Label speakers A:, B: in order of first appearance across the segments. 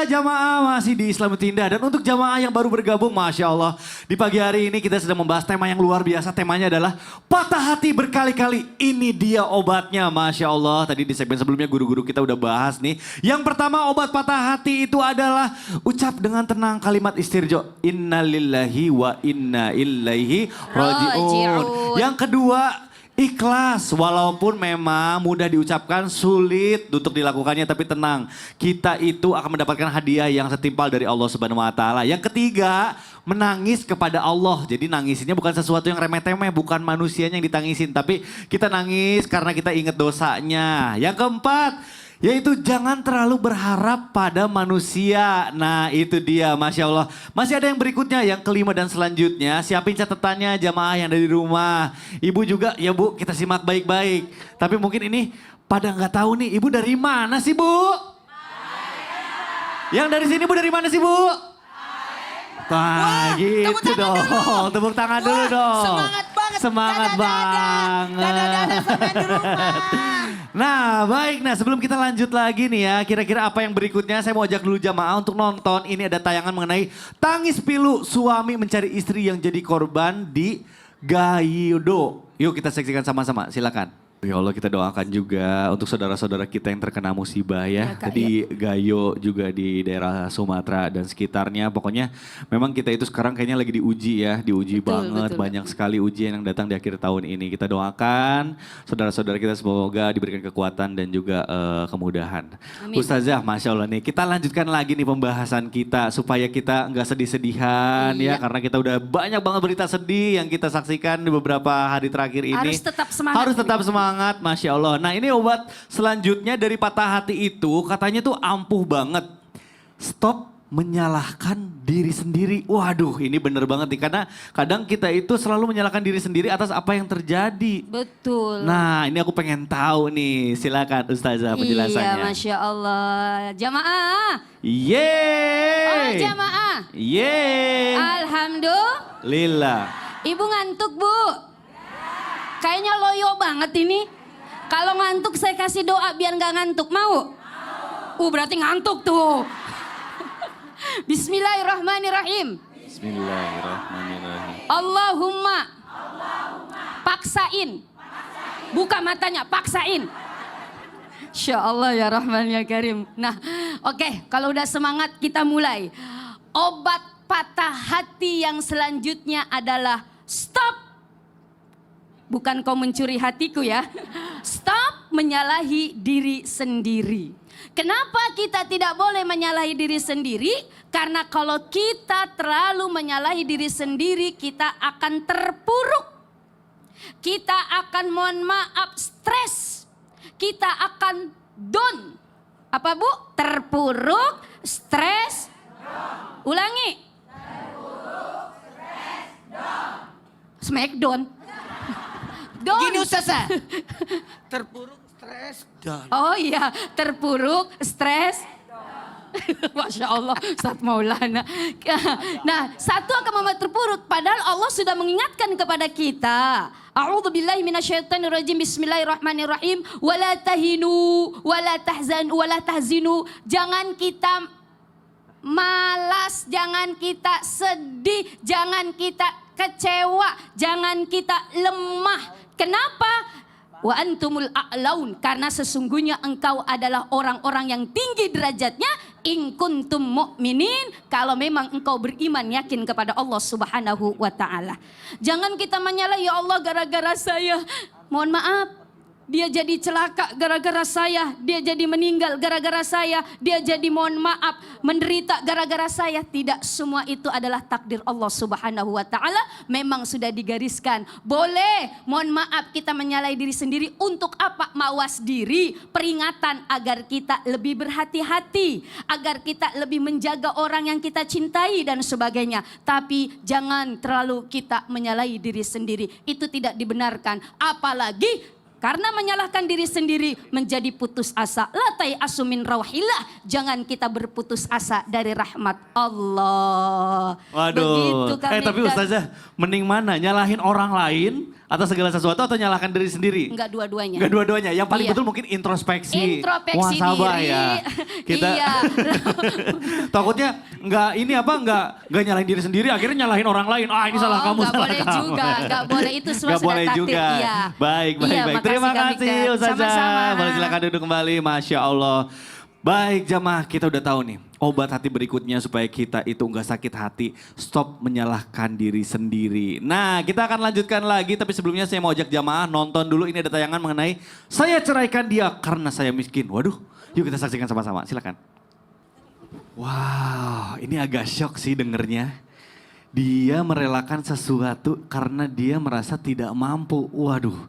A: Alhamdulillah jamaah masih di Islam Indah. Dan untuk jamaah yang baru bergabung, Masya Allah. Di pagi hari ini kita sedang membahas tema yang luar biasa. Temanya adalah patah hati berkali-kali. Ini dia obatnya, Masya Allah. Tadi di segmen sebelumnya guru-guru kita udah bahas nih. Yang pertama obat patah hati itu adalah ucap dengan tenang kalimat istirjo. Innalillahi wa inna ilaihi raji'un. Yang kedua, ikhlas, walaupun memang mudah diucapkan, sulit untuk dilakukannya, tapi tenang. Kita itu akan mendapatkan hadiah yang setimpal dari Allah Subhanahu wa Ta'ala. Yang ketiga, menangis kepada Allah. Jadi nangisinnya bukan sesuatu yang remeh-temeh, bukan manusianya yang ditangisin, tapi kita nangis karena kita ingat dosanya. Yang keempat, yaitu jangan terlalu berharap pada manusia. Nah itu dia, Masya Allah. Masih ada yang berikutnya, yang kelima dan selanjutnya. Siapin catatannya jamaah yang dari rumah. Ibu juga, ya Bu, kita simak baik-baik. Tapi mungkin ini pada nggak tahu nih, Ibu dari mana sih Bu? Yang dari sini Bu dari mana sih Bu? Wah, gitu dong. Tepuk tangan dulu dong.
B: Semangat banget.
A: Semangat banget.
B: Dadah sampai di rumah.
A: Nah baik, nah sebelum kita lanjut lagi nih ya, kira-kira apa yang berikutnya saya mau ajak dulu jamaah untuk nonton. Ini ada tayangan mengenai tangis pilu suami mencari istri yang jadi korban di Gayo. Yuk kita saksikan sama-sama, silakan. Ya Allah, kita doakan juga untuk saudara-saudara kita yang terkena musibah ya. Tadi Gayo juga di daerah Sumatera dan sekitarnya. Pokoknya memang kita itu sekarang kayaknya lagi diuji ya. Diuji banget, banyak sekali ujian yang datang di akhir tahun ini. Kita doakan saudara-saudara kita semoga diberikan kekuatan dan juga kemudahan. Amin. Ustazah, Masya Allah nih, kita lanjutkan lagi nih pembahasan kita. Supaya kita nggak sedih-sedihan ya. Karena kita udah banyak banget berita sedih yang kita saksikan di beberapa hari terakhir ini.
B: Harus tetap semangat.
A: Harus tetap semangat. Masya Allah. Nah ini obat selanjutnya dari patah hati itu katanya tuh ampuh banget. Stop menyalahkan diri sendiri. Waduh ini bener banget nih. Karena kadang kita itu selalu menyalahkan diri sendiri atas apa yang terjadi.
B: Betul.
A: Nah ini aku pengen tahu nih. Silakan Ustazah penjelasannya.
B: Iya Masya Allah. Jamaah.
A: Yeay.
B: Oh jamaah.
A: Yeay.
B: Alhamdulillah. Ibu ngantuk Bu? Kayaknya loyo banget ini. Kalau ngantuk saya kasih doa biar gak ngantuk. Mau? Berarti ngantuk tuh. Bismillahirrahmanirrahim.
A: Bismillahirrahmanirrahim.
B: Allahumma. Paksain. Buka matanya, paksain. Insya Allah ya Rahman ya Karim. Nah oke, kalau udah semangat kita mulai. Obat patah hati yang selanjutnya adalah stop. Bukan kau mencuri hatiku ya. Stop menyalahi diri sendiri. Kenapa kita tidak boleh menyalahi diri sendiri? Karena kalau kita terlalu menyalahi diri sendiri, kita akan terpuruk. Kita akan mohon maaf stres. Kita akan down. Apa Bu? Terpuruk, stres. Ulangi. Terpuruk, stres, down. Smackdown.
C: Gini Ustazah. Terpuruk, stres, down.
B: Oh iya, terpuruk, stres. Masya Allah, Ustaz Maulana. Nah, satu akan membuat terpuruk. Padahal Allah sudah mengingatkan kepada kita. A'udzubillahi minasyaitonirrajim. Bismillahirrahmanirrahim. Wala tahinu, wala tahzan, wala tahzinu. Jangan kita malas, jangan kita sedih, jangan kita kecewa, jangan kita lemah. Kenapa? Wa antumul a'laun, karena sesungguhnya engkau adalah orang-orang yang tinggi derajatnya in kuntum mu'minin, kalau memang engkau beriman yakin kepada Allah Subhanahu wa taala. Jangan kita menyalahi ya Allah gara-gara saya. Mohon maaf, dia jadi celaka gara-gara saya, dia jadi meninggal gara-gara saya, dia jadi mohon maaf menderita gara-gara saya. Tidak semua itu adalah takdir Allah Subhanahu wa taala, memang sudah digariskan. Boleh mohon maaf kita menyalahi diri sendiri, untuk apa? Mawas diri, peringatan agar kita lebih berhati-hati, agar kita lebih menjaga orang yang kita cintai dan sebagainya. Tapi jangan terlalu kita menyalahi diri sendiri, itu tidak dibenarkan. Apalagi karena menyalahkan diri sendiri menjadi putus asa. Latai asumin rawahillah. Jangan kita berputus asa dari rahmat Allah.
A: Waduh.
B: Begitu kami.
A: Tapi Ustazah, mending mana? Nyalahin orang lain atas segala sesuatu atau nyalahkan diri sendiri?
B: Enggak dua-duanya.
A: Enggak dua-duanya. Yang paling
B: Iya.
A: betul mungkin introspeksi.
B: Introspeksi
A: muhasabah
B: diri.
A: ya. Kita
B: Iya.
A: takutnya enggak nyalahin diri sendiri, akhirnya nyalahin orang lain. Ah, ini salah kamu,
B: Enggak
A: salah
B: boleh
A: kamu.
B: juga, enggak boleh, itu semua
A: Nggak
B: sudah
A: boleh
B: takdir.
A: juga.
B: Iya.
A: Baik.
B: Iya,
A: Terima
B: Kak
A: kasih
B: Mika.
A: Ustazah.
B: Sama-sama.
A: Boleh silakan duduk kembali. Masya Allah. Baik jamaah, kita udah tahu nih. Obat hati berikutnya supaya kita itu enggak sakit hati. Stop menyalahkan diri sendiri. Nah, kita akan lanjutkan lagi. Tapi sebelumnya saya mau ajak jamaah nonton dulu. Ini ada tayangan mengenai saya ceraikan dia karena saya miskin. Waduh, yuk kita saksikan sama-sama. Silakan. Wow, ini agak shock sih dengernya. Dia merelakan sesuatu karena dia merasa tidak mampu. Waduh.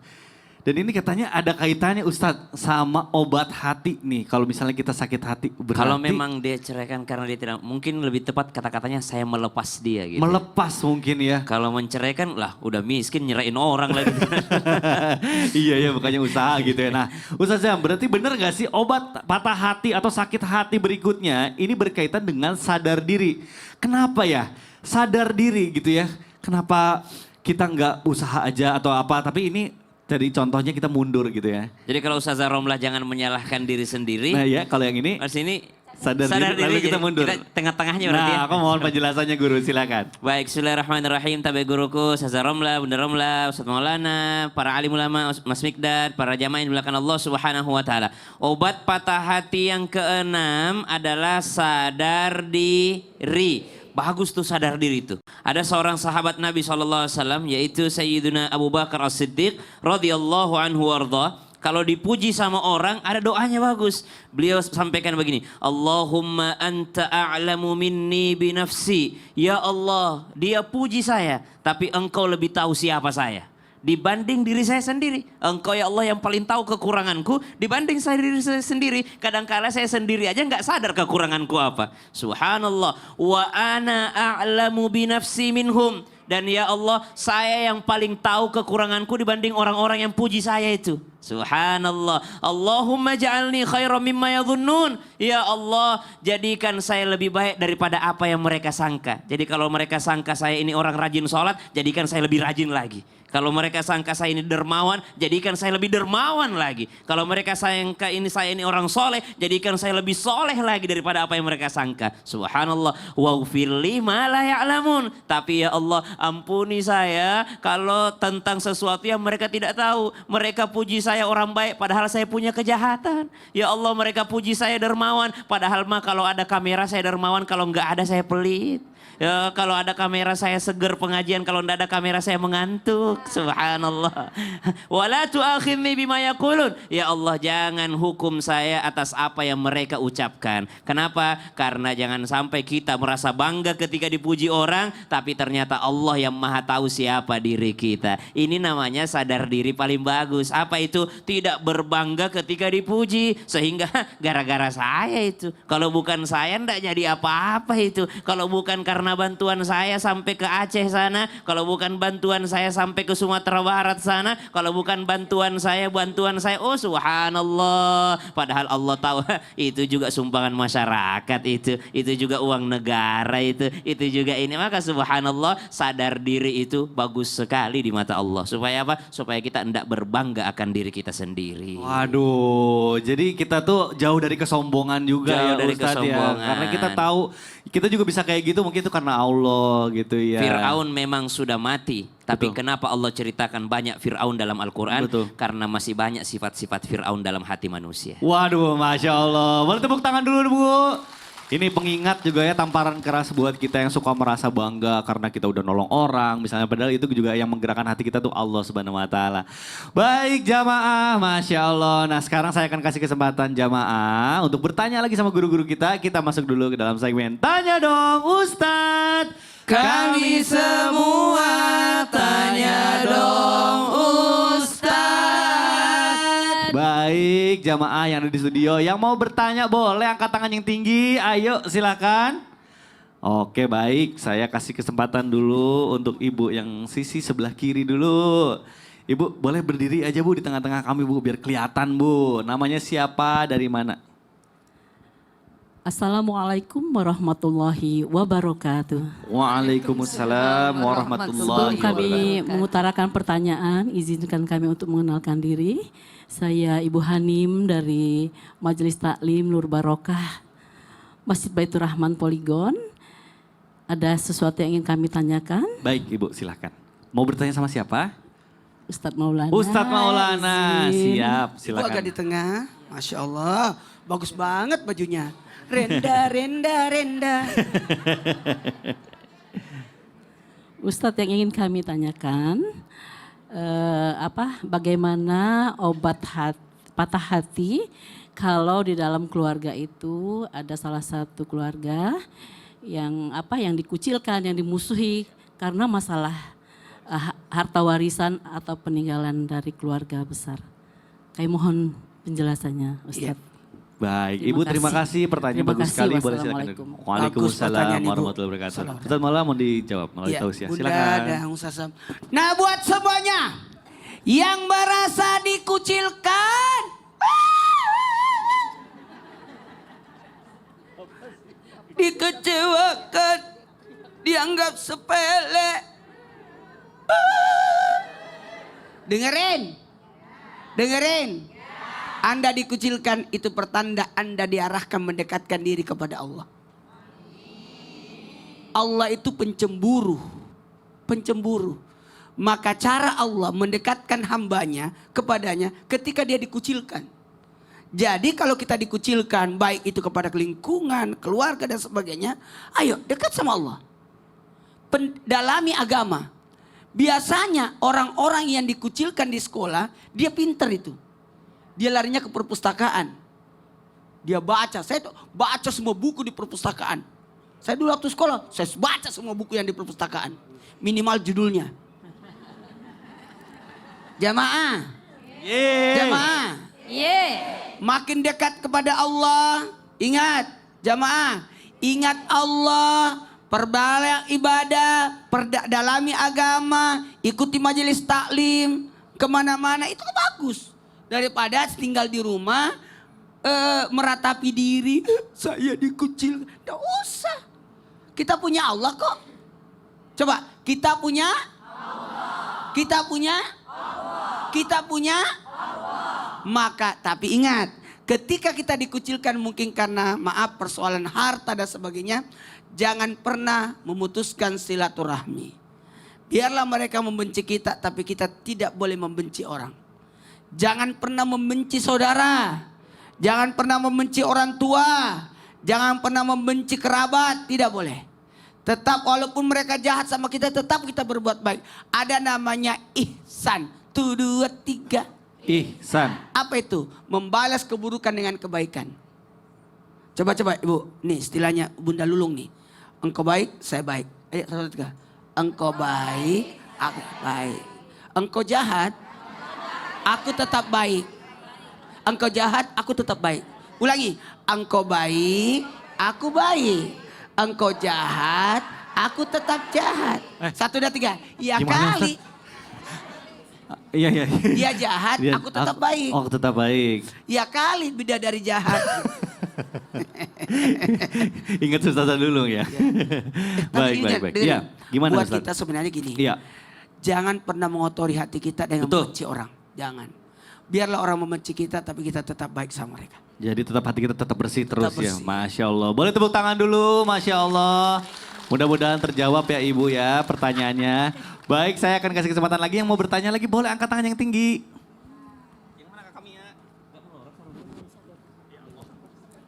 A: Dan ini katanya ada kaitannya Ustadz sama obat hati nih. Kalau misalnya kita sakit hati berarti.
D: Kalau memang dia ceraikan karena dia tidak, mungkin lebih tepat kata-katanya saya melepas dia gitu.
A: Melepas mungkin ya.
D: Kalau menceraikan lah udah miskin nyerain orang lagi.
A: Iya bukannya usaha gitu ya. Nah Ustadz Zam, berarti bener gak sih obat patah hati atau sakit hati berikutnya ini berkaitan dengan sadar diri. Kenapa ya? Sadar diri gitu ya. Kenapa kita nggak usaha aja atau apa, tapi ini jadi contohnya kita mundur gitu ya.
D: Jadi kalau Ustazah Romlah jangan menyalahkan diri sendiri.
A: Nah ya kalau yang ini
D: Di sini
A: sadar diri lalu kita
D: jadi
A: mundur.
D: Kita tengah-tengahnya berarti
A: Nah
D: ya.
A: aku mohon penjelasannya guru, silakan.
D: Baik, bismillahirrahmanirrahim. Tabi guruku, Ustazah Romlah, Bunda Romlah, Ustaz Maulana, para alim ulama, Mas Mikdad, para jamaah yang dimuliakan Allah Subhanahu wa taala. Obat patah hati yang keenam adalah sadar diri. Bagus tuh sadar diri itu. Ada seorang sahabat Nabi SAW yaitu Sayyiduna Abu Bakar As-Siddiq radhiyallahu anhu warda. Kalau dipuji sama orang ada doanya bagus. Beliau sampaikan begini. Allahumma anta a'lamu minni binafsi. Ya Allah, dia puji saya. Tapi engkau lebih tahu siapa saya. Dibanding diri saya sendiri. Engkau ya Allah yang paling tahu kekuranganku dibanding saya diri saya sendiri. Kadangkala saya sendiri aja nggak sadar kekuranganku apa. Subhanallah. Wa ana a'lamu binafsi minhum. Dan ya Allah, saya yang paling tahu kekuranganku dibanding orang-orang yang puji saya itu. Subhanallah. Allahumma ja'alni khairan mimma yadhunnun. Ya Allah, jadikan saya lebih baik daripada apa yang mereka sangka. Jadi kalau mereka sangka saya ini orang rajin sholat, jadikan saya lebih rajin lagi. Kalau mereka sangka saya ini dermawan, jadikan saya lebih dermawan lagi. Kalau mereka sangka saya ini orang soleh, jadikan saya lebih soleh lagi daripada apa yang mereka sangka. Subhanallah. Waghfirli ma la ya'lamun. Tapi ya Allah, ampuni saya kalau tentang sesuatu yang mereka tidak tahu. Mereka puji saya orang baik padahal saya punya kejahatan. Ya Allah, mereka puji saya dermawan padahal mah kalau ada kamera saya dermawan, kalau enggak ada saya pelit. Ya, kalau ada kamera saya seger pengajian, kalau tidak ada kamera saya mengantuk. Subhanallah. Wala tu'akhidni bima yaqulun. Ya Allah, jangan hukum saya atas apa yang mereka ucapkan. Kenapa? Karena jangan sampai kita merasa bangga ketika dipuji orang, tapi ternyata Allah yang Maha tahu siapa diri kita. Ini namanya sadar diri paling bagus. Apa itu? Tidak berbangga ketika dipuji, sehingga gara-gara saya itu. Kalau bukan saya enggak jadi apa-apa itu. Kalau bukan karena bantuan saya sampai ke Aceh sana, kalau bukan bantuan saya sampai ke Sumatera Barat sana, kalau bukan bantuan saya, oh subhanallah. Padahal Allah tahu itu juga sumbangan masyarakat itu juga uang negara itu juga ini. Maka subhanallah, sadar diri itu bagus sekali di mata Allah. Supaya apa? Supaya kita hendak berbangga akan diri kita sendiri.
A: Waduh, jadi kita tuh jauh dari kesombongan juga
D: Jauh
A: ya
D: dari
A: Ustadz ya.
D: kesombongan.
A: Karena kita tahu, kita juga bisa kayak gitu mungkin itu karena Allah gitu ya.
D: Fir'aun memang sudah mati. Tapi
A: Betul.
D: kenapa Allah ceritakan banyak Fir'aun dalam Al-Quran?
A: Betul.
D: Karena masih banyak sifat-sifat Fir'aun dalam hati manusia.
A: Waduh, Masya Allah. Boleh tepuk tangan dulu Bu. Ini pengingat juga ya, tamparan keras buat kita yang suka merasa bangga karena kita udah nolong orang. Misalnya padahal itu juga yang menggerakkan hati kita tuh Allah Subhanahu wa taala. Baik jamaah, Masya Allah. Nah sekarang saya akan kasih kesempatan jamaah untuk bertanya lagi sama guru-guru kita. Kita masuk dulu ke dalam segmen Tanya Dong Ustadz.
C: Kami semua tanya dong Ustadz.
A: Baik jamaah yang ada di studio. Yang mau bertanya boleh angkat tangan yang tinggi. Ayo silakan. Oke baik, saya kasih kesempatan dulu untuk ibu yang sisi sebelah kiri dulu. Ibu boleh berdiri aja Bu di tengah-tengah kami Bu biar kelihatan Bu. Namanya siapa, dari mana?
E: Assalamualaikum warahmatullahi wabarakatuh.
A: Waalaikumsalam warahmatullahi
E: Sebelum kami
A: wabarakatuh.
E: mengutarakan pertanyaan, izinkan kami untuk mengenalkan diri. Saya Ibu Hanim dari Majelis Taklim Nur Barokah Masjid Baitur Rahman Poligon. Ada sesuatu yang ingin kami tanyakan.
A: Baik Ibu, silahkan. Mau bertanya sama siapa?
E: Ustadz Maulana.
A: Ustadz Maulana,
E: izin.
A: siap,
C: Ibu agak
A: silakan.
C: di tengah. Masya Allah. Bagus banget bajunya. Renda, renda, renda.
E: Ustadz, yang ingin kami tanyakan, bagaimana obat patah hati kalau di dalam keluarga itu ada salah satu keluarga yang dikucilkan, yang dimusuhi karena masalah harta warisan atau peninggalan dari keluarga besar. Kami mohon penjelasannya, Ustadz.
A: Baik, Ibu terima kasih. Pertanyaan
E: Terima
A: bagus
E: kasih.
A: sekali. Boleh silakan.
E: Wassalamualaikum.
A: Waalaikumsalam
C: pertanyaan, Ibu.
A: warahmatullahi wabarakatuh.
C: Salam.
A: Ustadz Maulana mau dijawab melalui
C: Iya,
A: tausiah.
C: Bunda
A: Silakan.
C: dan Ustaz Sam. Nah, buat semuanya yang merasa dikucilkan, dikecewakan, dianggap sepele. Dengerin. Anda dikucilkan itu pertanda Anda diarahkan mendekatkan diri kepada Allah. Allah itu pencemburu. Maka cara Allah mendekatkan hambanya kepadanya ketika dia dikucilkan. Jadi kalau kita dikucilkan baik itu kepada lingkungan, keluarga dan sebagainya. Ayo dekat sama Allah. Dalami agama. Biasanya orang-orang yang dikucilkan di sekolah dia pinter itu. Dia larinya ke perpustakaan. Dia baca. Saya baca semua buku di perpustakaan. Saya dulu waktu sekolah, saya baca semua buku yang di perpustakaan. Minimal judulnya. Jamaah.
A: Yeay.
C: Jamaah. Makin dekat kepada Allah. Ingat, jamaah. Ingat Allah. Perbanyak ibadah. Perdalami agama. Ikuti majelis taklim. Kemana-mana itu bagus. Daripada tinggal di rumah, meratapi diri, saya dikucil. Tidak usah. Kita punya Allah kok. Coba, kita punya Allah. Kita punya Allah. Kita punya Allah. Maka, tapi ingat, ketika kita dikucilkan mungkin karena maaf persoalan harta dan sebagainya, jangan pernah memutuskan silaturahmi. Biarlah mereka membenci kita, tapi kita tidak boleh membenci orang. Jangan pernah membenci saudara. Jangan pernah membenci orang tua. Jangan pernah membenci kerabat. Tidak boleh. Tetap walaupun mereka jahat sama kita, tetap kita berbuat baik. Ada namanya ihsan. 1, 2, 3.
A: Ihsan.
C: Apa itu? Membalas keburukan dengan kebaikan. Coba Ibu. Nih istilahnya Bunda Lulung nih. Engkau baik, saya baik. Ayo 1, 2, 3. Engkau baik, aku baik. Engkau jahat, aku tetap baik. Engkau jahat, aku tetap baik. Ulangi. Engkau baik, aku baik. Engkau jahat, aku tetap jahat. 1, 2, 3. Ya
A: Gimana,
C: kali.
A: Iya.
C: Dia jahat,
A: Dia-
C: aku tetap baik.
A: Oh, tetap baik.
C: Ya kali bidadari jahat.
A: Ingat Ustazah Lulung ya.
C: Tapi
A: baik.
C: dengerin.
A: Iya, gimana
C: Buat
A: Ustaz?
C: kita sebenarnya gini.
A: Iya.
C: Jangan pernah mengotori hati kita dengan
A: Betul.
C: membenci orang. Jangan. Biarlah orang membenci kita tapi kita tetap baik sama mereka.
A: Jadi tetap hati kita tetap bersih terus ya.
C: bersih.
A: Masya Allah. Boleh tepuk tangan dulu. Masya Allah. Mudah-mudahan terjawab ya Ibu ya pertanyaannya. Baik, saya akan kasih kesempatan lagi yang mau bertanya lagi. Boleh angkat tangan yang tinggi. Yang mana kami ya?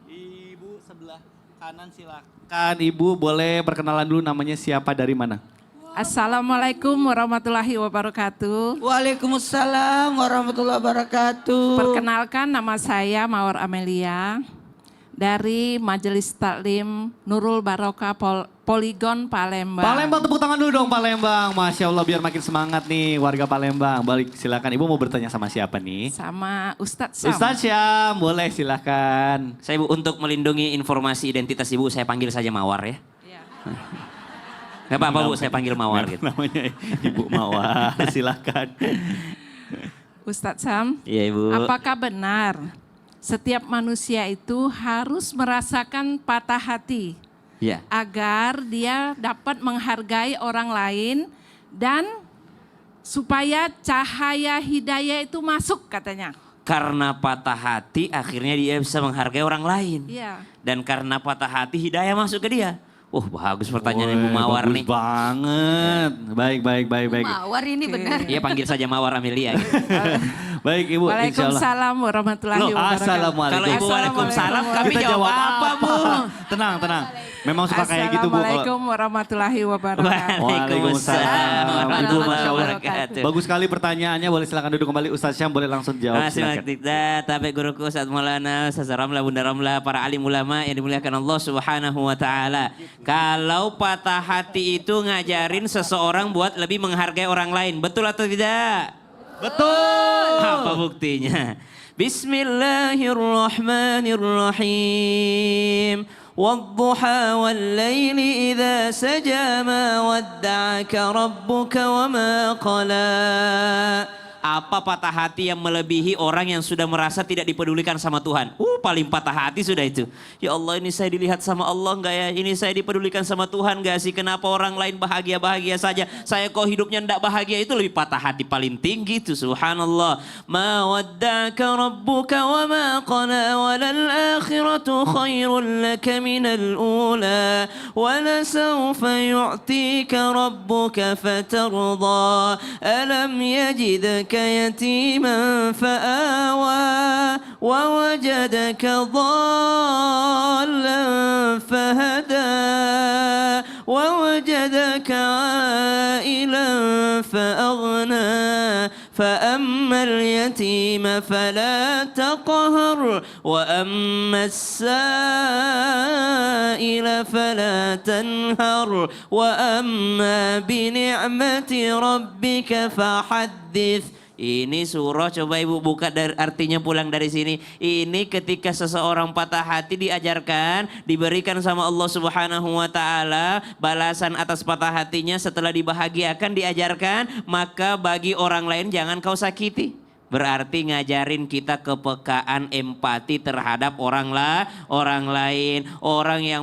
A: Ibu sebelah kanan silakan. Ibu boleh perkenalan dulu namanya siapa dari mana?
F: Assalamualaikum warahmatullahi wabarakatuh.
C: Waalaikumsalam warahmatullahi wabarakatuh.
F: Perkenalkan nama saya Mawar Amelia dari Majelis Taklim Nurul Barokah Poligon Palembang.
A: Palembang, tepuk tangan dulu dong Palembang. Masya Allah biar makin semangat nih warga Palembang. Balik silakan. Ibu mau bertanya sama siapa nih?
F: Sama Ustadz Sam.
A: Ustaz Syam, boleh silakan.
D: Saya Ibu untuk melindungi informasi identitas Ibu saya panggil saja Mawar ya.
F: Iya.
D: Gak apa-apa Bu, saya panggil Mawar gitu.
A: Namanya Ibu Mawar, silakan.
F: Ustadz Sam,
D: Iya Ibu.
F: apakah benar setiap manusia itu harus merasakan patah hati
D: Ya.
F: agar dia dapat menghargai orang lain dan supaya cahaya hidayah itu masuk katanya.
D: Karena patah hati akhirnya dia bisa menghargai orang lain.
F: Iya.
D: Dan karena patah hati hidayah masuk ke dia. Bagus pertanyaan Ibu Mawar
A: bagus
D: nih.
A: banget. Baik.
B: Mawar ini benar.
D: Iya panggil saja Mawar Amelia. Gitu.
A: Baik Ibu, insya Allah.
F: Waalaikumsalam warahmatullahi
A: Loh,
F: wabarakatuh.
A: assalamualaikum.
D: Kalau Ibu Waalaikumsalam kami
A: Kita
D: jawab apa Bu?
A: Tenang. Memang suka kayak gitu Bu.
F: Assalamualaikum warahmatullahi wabarakatuh.
D: Waalaikumsalam
A: Ibu,
D: warahmatullahi
A: Masya Allah.
D: wabarakatuh.
A: Bagus sekali pertanyaannya, boleh silakan duduk kembali. Ustaz Syam boleh langsung jawab.
D: Masih
A: Silakan.
D: kita tapi guruku Ustaz Maulana, Ustaz Ramla, Bunda Ramla, para alim ulama yang dimuliakan Allah Subhanahu wa taala. Kalau patah hati itu ngajarin seseorang buat lebih menghargai orang lain, betul atau tidak?
A: Betul.
D: Apa buktinya? Bismillahirrahmanirrahim. Wadduha wal laili idza saja ma wadda'aka rabbuka wa ma qala. Apa patah hati yang melebihi orang yang sudah merasa tidak dipedulikan sama Tuhan? Paling patah hati sudah itu. Ya Allah, ini saya dilihat sama Allah enggak ya? Ini saya dipedulikan sama Tuhan enggak sih? Kenapa orang lain bahagia-bahagia saja? Saya kok hidupnya enggak bahagia? Itu lebih patah hati paling tinggi itu. Subhanallah. Ma wadda'aka rabbuka wa ma qala walal akhiratu khairul laka minal ula wa lasawfa yu'tika rabbuka fatarda alam yajidka يتيما فآوى ووجدك ضالا فهدى ووجدك عائلا فأغنى فأما اليتيم فلا تقهر وأما السائل فلا تنهر وأما بنعمة ربك فحدث. Ini surah, coba Ibu buka dari artinya pulang dari sini. Ini ketika seseorang patah hati diajarkan, diberikan sama Allah Subhanahu wa taala balasan atas patah hatinya setelah dibahagiakan, diajarkan, maka bagi orang lain jangan kau sakiti. Berarti ngajarin kita kepekaan, empati terhadap orang lain. Orang yang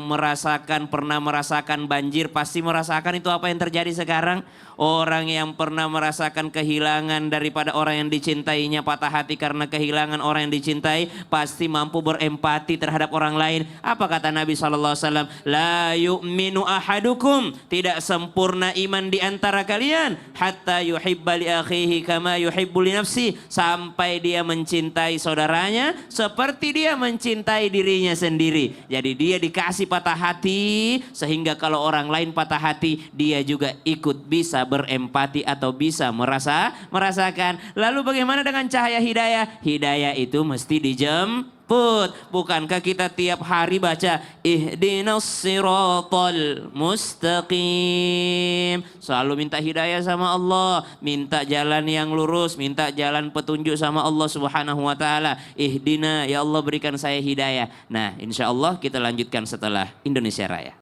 D: pernah merasakan banjir pasti merasakan itu apa yang terjadi sekarang. Orang yang pernah merasakan kehilangan daripada orang yang dicintainya, patah hati karena kehilangan orang yang dicintai, pasti mampu berempati terhadap orang lain. Apa kata Nabi SAW? La yu'minu ahadukum, tidak sempurna iman di antara kalian, hatta yuhibba li akhihi kama yuhibbu li nafsi, sampai dia mencintai saudaranya seperti dia mencintai dirinya sendiri. Jadi dia dikasih patah hati sehingga kalau orang lain patah hati, dia juga ikut bisa berempati atau bisa merasakan. Lalu bagaimana dengan cahaya hidayah? Hidayah itu mesti dijemput. Bukankah kita tiap hari baca ihdinas siratal mustaqim? Selalu minta hidayah sama Allah, minta jalan yang lurus, minta jalan petunjuk sama Allah Subhanahu wa taala. Ihdina, ya Allah berikan saya hidayah. Nah, insya Allah kita lanjutkan setelah Indonesia Raya.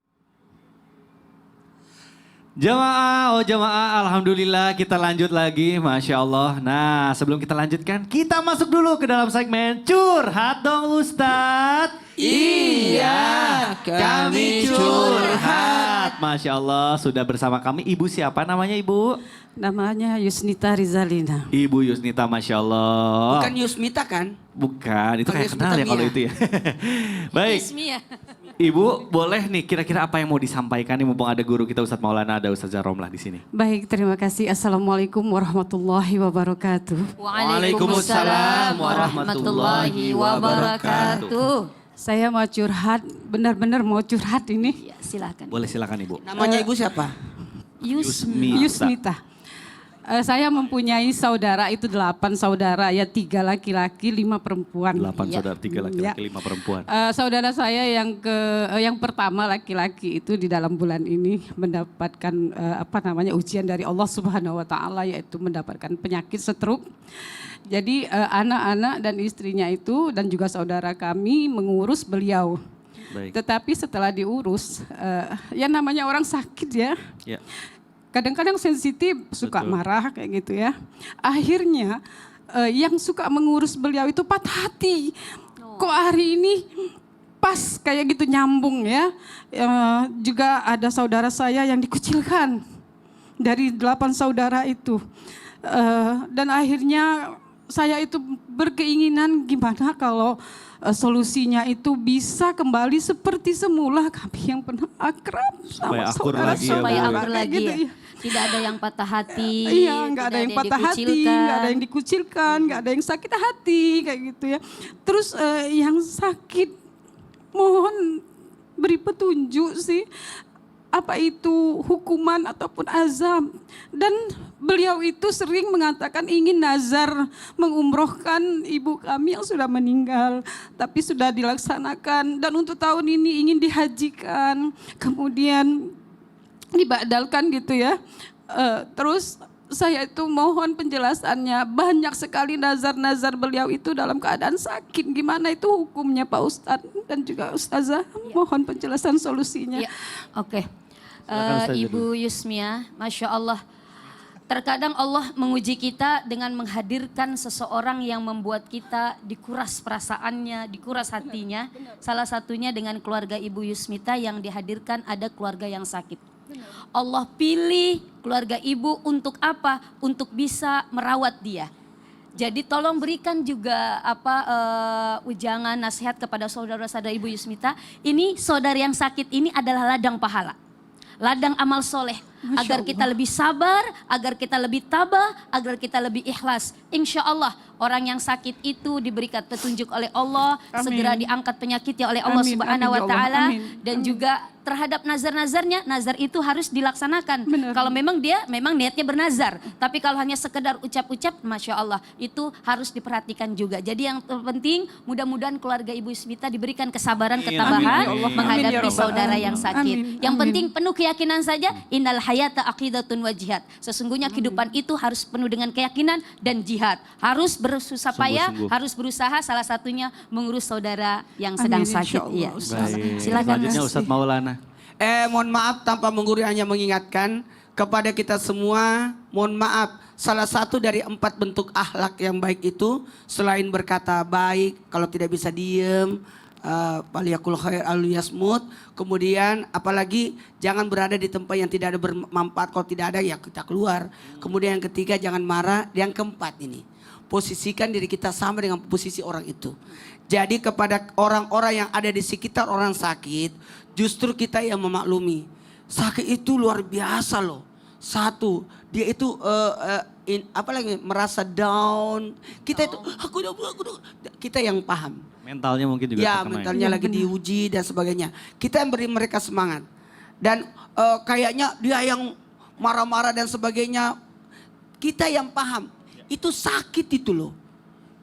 A: Jamaah, alhamdulillah kita lanjut lagi, Masya Allah. Nah, sebelum kita lanjutkan, kita masuk dulu ke dalam segmen Curhat Dong Ustadz.
C: Iya, kami curhat.
A: Masya Allah, sudah bersama kami Ibu siapa namanya Ibu?
E: Namanya Yusnita Rizalina.
A: Ibu Yusnita, Masya Allah.
C: Bukan Yusmita kan?
A: Bukan, itu
C: Bukan
A: kayak
C: Yusmita
A: kenal ya kalau
C: Mia.
A: itu ya. Baik,
B: Ismi ya.
A: Ibu boleh nih kira-kira apa yang mau disampaikan nih mumpung ada guru kita Ustadz Maulana, ada Ustazah Romlah di sini.
E: Baik, terima kasih. Assalamualaikum warahmatullahi wabarakatuh.
A: Waalaikumsalam warahmatullahi wabarakatuh.
E: Saya mau curhat, benar-benar mau curhat ini.
B: Ya, silakan.
A: Boleh silakan Ibu.
C: Namanya ibu siapa?
E: Yusmita. Saya mempunyai saudara itu 8 saudara, ya 3 laki-laki, 5 perempuan.
A: 8 saudara, 3 laki-laki,
E: Ya.
A: 5 perempuan.
E: Saudara saya yang pertama laki-laki itu di dalam bulan ini mendapatkan ujian dari Allah Subhanahu wa taala, yaitu mendapatkan penyakit stroke. Jadi anak-anak dan istrinya itu dan juga saudara kami mengurus beliau.
A: Baik.
E: Tetapi setelah diurus, ya namanya orang sakit ya.
A: Ya.
E: Kadang-kadang sensitif, suka
A: Betul.
E: marah kayak gitu ya. Akhirnya yang suka mengurus beliau itu patah hati.
G: kok hari ini pas kayak gitu nyambung ya. Juga ada saudara saya yang dikucilkan dari 8 saudara itu. Dan akhirnya saya itu berkeinginan gimana kalau solusinya itu bisa kembali seperti semula kami yang pernah akrab
A: Supaya
G: sama
A: akur
G: saudara
A: lagi ya, Bu.
B: Supaya
G: saudara
B: akur
G: kayak
B: lagi
G: gitu
B: ya. Tidak ada yang patah hati.
G: Iya, nggak ada
B: tidak
G: yang patah hati, nggak ada yang dikucilkan, nggak ada yang sakit hati kayak gitu ya. Terus yang sakit, mohon beri petunjuk sih. Apa itu hukuman ataupun azab. Dan beliau itu sering mengatakan ingin nazar mengumrohkan ibu kami yang sudah meninggal. Tapi sudah dilaksanakan dan untuk tahun ini ingin dihajikan. Kemudian dibadalkan gitu ya. Terus saya itu mohon penjelasannya. Banyak sekali nazar-nazar beliau itu dalam keadaan sakit. Gimana itu hukumnya Pak Ustadz dan juga Ustazah? Mohon penjelasan solusinya.
B: Ya, oke.
A: Silakan, Ustazah
B: Ibu Yusmia, Masya Allah. Terkadang Allah menguji kita dengan menghadirkan seseorang yang membuat kita dikuras perasaannya, dikuras hatinya. Salah satunya dengan keluarga Ibu Yusmita yang dihadirkan ada keluarga yang sakit. Allah pilih keluarga ibu untuk apa? Untuk bisa merawat dia. Jadi tolong berikan juga ujangan nasihat kepada saudara-saudara Ibu Yusmita. Ini saudara yang sakit ini adalah ladang pahala. Ladang amal soleh. Agar kita lebih sabar, agar kita lebih tabah, agar kita lebih ikhlas. Insya Allah orang yang sakit itu diberikan petunjuk oleh Allah.
G: Amin.
B: Segera diangkat penyakitnya oleh Allah
G: Amin,
B: Subhanahu
G: amin,
B: wa
G: ya Allah.
B: Ta'ala.
G: Amin,
B: Dan
G: amin.
B: juga terhadap nazar-nazarnya, nazar itu harus dilaksanakan.
G: Benar.
B: Kalau memang dia memang niatnya bernazar. Tapi kalau hanya sekedar ucap-ucap, Masya Allah, itu harus diperhatikan juga. Jadi yang terpenting, mudah-mudahan keluarga Ibu Yusmita diberikan kesabaran, ketabahan,
A: Amin, ya Allah.
B: menghadapi
G: Amin, ya Rabbal
B: saudara
G: Alamin.
B: yang sakit.
G: Amin,
B: Yang
G: amin.
B: penting penuh keyakinan saja, innal hayata aqidatun wa jihad. Sesungguhnya kehidupan itu harus penuh dengan keyakinan dan jihad. Harus bersusah payah,
A: Sungguh-sungguh.
B: harus berusaha, salah satunya mengurus saudara yang sedang
G: Amin,
B: sakit.
G: insya Allah,
B: Iya.
G: Ustaz.
A: Baik.
B: Silakan,
A: Selanjutnya
B: Mas.
A: Ustadz Maulana.
C: Mohon maaf tanpa menggurui hanya mengingatkan kepada kita semua, mohon maaf, salah satu dari 4 bentuk akhlak yang baik itu selain berkata baik, kalau tidak bisa diem, paliyakul khair aliyasmut, kemudian apalagi jangan berada di tempat yang tidak ada bermanfaat, kalau tidak ada ya kita keluar. Kemudian yang ketiga jangan marah, yang keempat ini posisikan diri kita sama dengan posisi orang itu. Jadi kepada orang-orang yang ada di sekitar orang sakit, justru kita yang memaklumi. Sakit itu luar biasa loh. Satu, dia itu apalagi merasa down. Kita itu kita yang paham.
A: Mentalnya mungkin juga
C: Ya,
A: terkena
C: mentalnya lagi diuji dan sebagainya. Kita yang beri mereka semangat. Dan kayaknya dia yang marah-marah dan sebagainya. Kita yang paham. Itu sakit itu loh.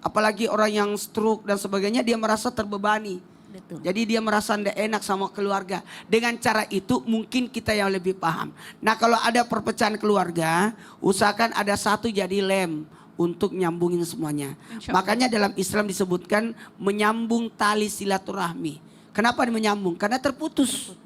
C: Apalagi orang yang stroke dan sebagainya, dia merasa terbebani.
B: Betul.
C: Jadi dia merasa tidak enak sama keluarga. Dengan cara itu mungkin kita yang lebih paham. Nah kalau ada perpecahan keluarga, usahakan ada satu jadi lem untuk nyambungin semuanya. Makanya dalam Islam disebutkan menyambung tali silaturahmi. Kenapa menyambung? Karena terputus.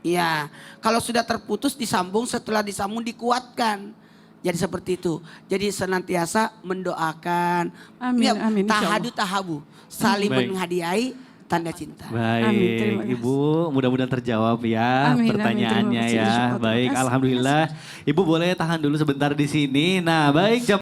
C: Iya. Kalau sudah terputus disambung, setelah disambung dikuatkan. Jadi seperti itu. Jadi senantiasa mendoakan.
G: Amin,
C: Ya,
G: amin, insya Allah.
C: tahadu tahabu. Saling
A: Baik.
C: menghadiahi tanda cinta.
A: Baik,
G: Amin, terima kasih.
A: Ibu mudah-mudahan terjawab ya
G: Amin, amin,
A: pertanyaannya
G: terima kasih,
A: ya.
G: insya Allah.
A: Baik,
G: Terima kasih.
A: alhamdulillah. Ibu boleh tahan dulu sebentar di sini. Nah, baik jam